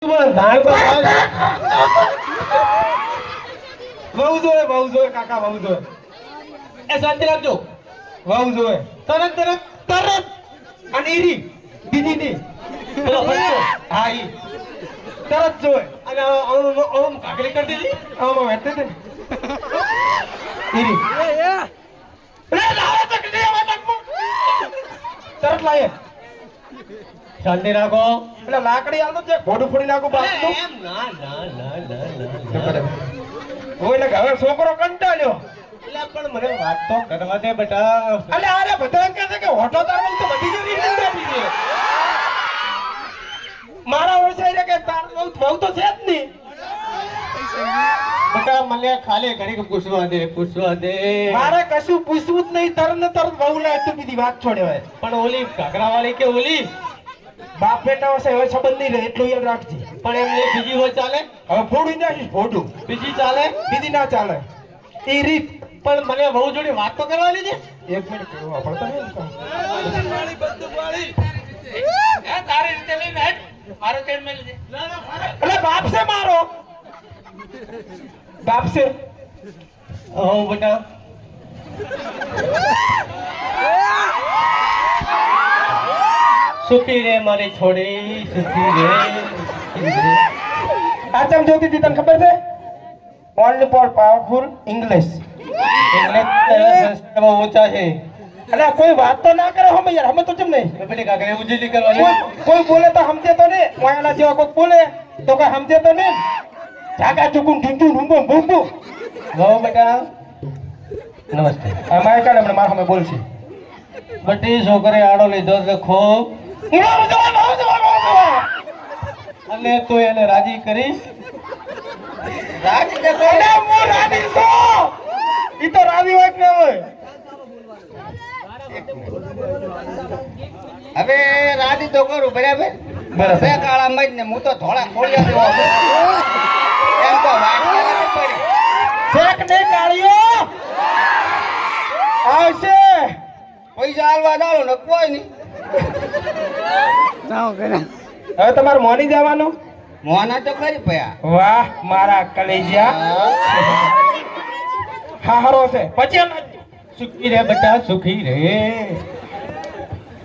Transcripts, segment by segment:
પણ ધાય બહુ જોવે કાકા બહુ જોવે એ શાંતિ રાખજો બહુ જોવે તરત તરત તરત અને ઈરી બીજી ની પેલો ફટકો હા ઈ તરત જોવે અને ઓમ કાકડી કરી દીધી આમાં વેતે તે ઈરી લે લાવો તો કે લેવા તક તરત લાયે શાંતિ રાખો એટલે લાકડી આલો છે ઘોડું ફોડી નાખું બાપનું એમ ના હું એટલે હવે છોકરો કંટાળ્યો એટલે પણ મને વાત તો કરવા દે બેટા અલે આરે બધા કહે છે કે હોટો તારવું તો બધી જો રીત નથી છે મારા ઓળખાય છે કે તાર બહુ તો છે જ નહીં બેટા મને ખાલી ઘડી પૂછવા દે મારે કશું પૂછવું જ નહીં તરત ને તરત બહુ લે તું બીજી વાત છોડ્યો પણ ઓલી ઘાઘરા વાળી કે ઓલી બાપ બેટા હશે હવે સંબંધ નહીં રહે એટલું યાદ રાખજે પણ એમને બીજી હોય ચાલે હવે ફોડી નાખીશ ફોટું બીજી ચાલે બીજી ના ચાલે એ રીત પણ મને બહુ જોડી વાત તો કરવાની છે એક મિનિટ કેવું વાપરતા નહીં તારી રીતે લઈને હેડ મારો ચેડ મેલ છે અલે બાપ છે મારો બાપ છે ઓ બેટા સુખી રે મારી છોડી સુખી રે આ ચમ જોતી હતી તને ખબર છે ઓનલી ફોર પાવરફુલ ઇંગ્લિશ સંસ્કારમાં ઊંચા છે અલે કોઈ વાત તો ના કરે હમે યાર હમે તો ચમ નહીં પેલી કાકરે ઉજળી કરવાની કોઈ બોલે તો સમજે તો ને વાયલા જેવા કોઈ બોલે તો કોઈ સમજે તો ને જાગા ચુકું ઢીંચું ઢુંબું ભૂંબું ગો બેટા નમસ્તે અમારે કાલે મને મારા સામે બોલશે બટી છોકરી આડો લીધો છે ખૂબ અને તું એને રાજી કરીશ રાજી કે હું રાજી છું ઈ તો રાજી હોય કે ન હોય હવે રાજી તો કરું બરાબર બરાબર. બે કાળા મજ ને હું તો ધોળા ખોલિયા દેવો એમ તો વાત કરવાની પડી શેક ને કાળિયો આવશે પૈસા હાલવા જાળો ને કોઈ નહીં હવે તમારે મોની જવાનું મોના તો ખરી ભયા વાહ મારા કલેજિયા હારો છે પછી સુખી રે બેટા સુખી રે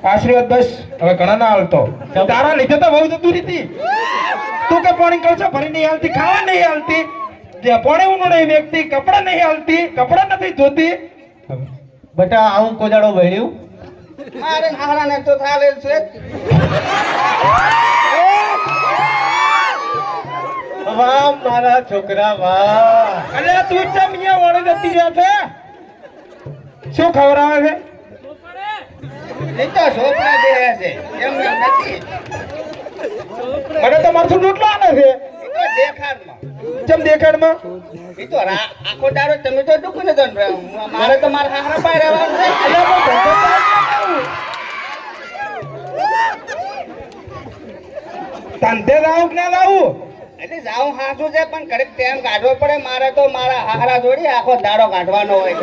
આશીર્વાદ બસ હવે ઘણા ના હાલતો તારા લીધે તો બહુ જતું રીતી તું કે પાણી કળશો ભરી નહીં હાલતી ખાવા નહીં હાલતી જે પાણી ઊનું નહીં વેચતી કપડા નહીં હાલતી કપડા નથી ધોતી બેટા આવું કોજાડો વળ્યું મારે હારાને તો થાલેલ છે વાહ મારા છોકરા વાહ અલે તું ચમ અહીંયા વળી જતી રહ્યા છે શું ખવડાવે છે એ તો છોકરા દે છે એમને નથી મને તો મારશું રોટલો આને છે એ તો દેખાડમાં ચમ દેખાડમાં એ તો આખો દાડો તમે તો દુઃખ ને તો મારે તો મારા હારા પાય રહેવાનું છે અલે હું ધંધો તો ધંધે રાવું કે ના રાવું એટલે જાઉં હાસું છે પણ ઘડીક ટાઈમ કાઢવો પડે મારે તો મારા હારા જોડી આખો દાડો કાઢવાનો હોય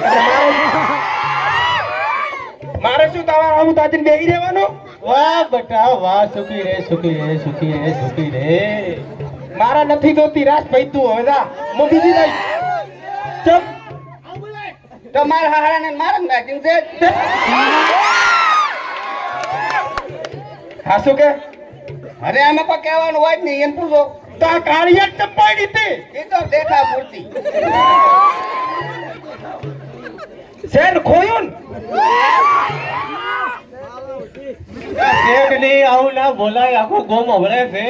મારે શું તમારે આવું તાજીને બેહી રહેવાનું વાહ બેટા વાહ સુખી રે સુખી રે સુખી રે સુખી રે મારા નથી જોતી રાસ ભાઈ તું હવે જા હું બીજી લઈ ચપ તો મારા હારા ને મારા મેચિંગ છે હાસુ કે અરે આમાં કોઈ કહેવાનું હોય જ નહીં એને પૂછો તો આ કાળિયા ચંપાઈ દીધી એ તો દેખા પૂરતી શેર ખોયું શેઠની આવું ના બોલાય આખો ગોમ હવળે છે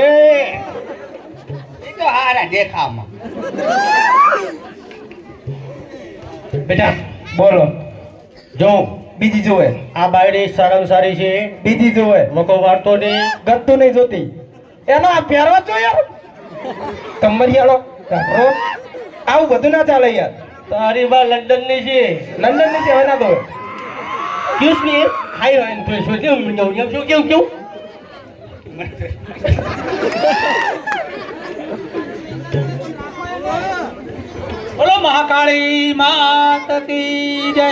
એ તો હારા દેખામાં બેટા બોલો જો બીજી જોવે આ બાયડી સારામાં સારી છે બીજી જોવે મકો વાળતો નહીં ગત્તું નહીં જોતી એનો આ પહેરવા જો યાર કમરિયાળો કાઢો આવું બધું ના ચાલે યાર તારી બા લંડન ની છે લંડન ની છે હવે ના દો Excuse me, hi, I'm કેવું બોલો મહાકાળી માત કી જય